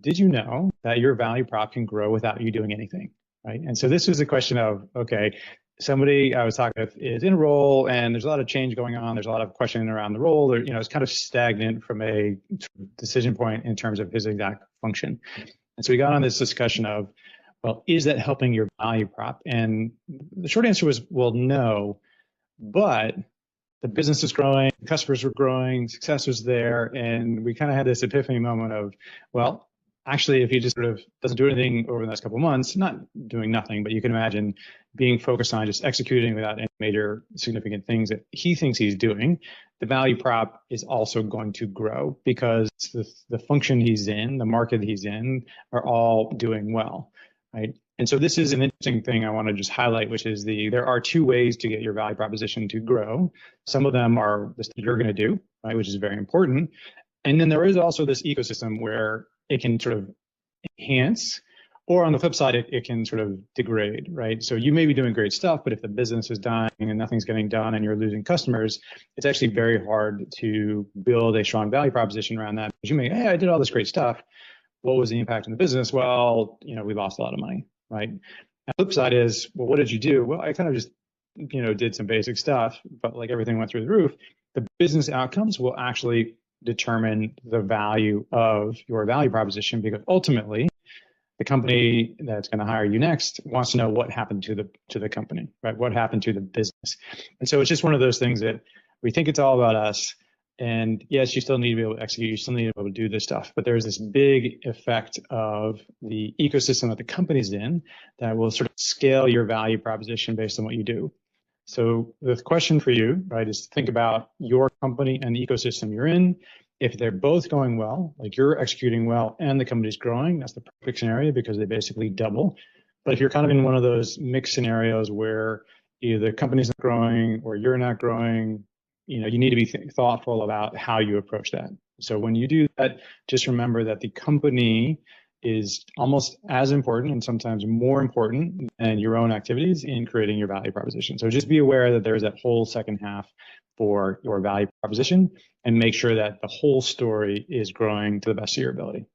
did you know that your value prop can grow without you doing anything, right? And so this was a question of, okay, somebody I was talking with is in a role and there's a lot of change going on. There's a lot of questioning around the role. Or, it's kind of stagnant from a decision point in terms of his exact function. And so we got on this discussion of, well, is that helping your value prop? And the short answer was, well, no, but the business is growing, customers were growing, success was there. And we kind of had this epiphany moment of, well, actually, if he just sort of doesn't do anything over the next couple of months, not doing nothing, but you can imagine being focused on just executing without any major significant things that he thinks he's doing, the value prop is also going to grow because the function he's in, the market he's in, are all doing well, right? And so this is an interesting thing I want to just highlight, which is there are two ways to get your value proposition to grow. Some of them are the stuff you're going to do, right, which is very important. And then there is also this ecosystem where it can sort of enhance, or on the flip side, it can sort of degrade, right? So you may be doing great stuff, but if the business is dying and nothing's getting done and you're losing customers, it's actually very hard to build a strong value proposition around that. Because you may, hey, I did all this great stuff. What was the impact on the business? Well, we lost a lot of money, right? The flip side is, well, what did you do? Well, I kind of just, did some basic stuff, but like everything went through the roof. The business outcomes will actually determine the value of your value proposition, because ultimately the company that's going to hire you next wants to know what happened to the company, right? What happened to the business. And so it's just one of those things that we think it's all about us. And yes, you still need to be able to execute, you still need to be able to do this stuff, but there's this big effect of the ecosystem that the company's in that will sort of scale your value proposition based on what you do. So the question for you, right, is to think about your company and the ecosystem you're in. If they're both going well, like you're executing well and the company's growing, that's the perfect scenario because they basically double. But if you're kind of in one of those mixed scenarios where either the company's not growing or you're not growing, you need to be thoughtful about how you approach that. So when you do that, just remember that the company is almost as important and sometimes more important than your own activities in creating your value proposition. So just be aware that there's that whole second half for your value proposition and make sure that the whole story is growing to the best of your ability.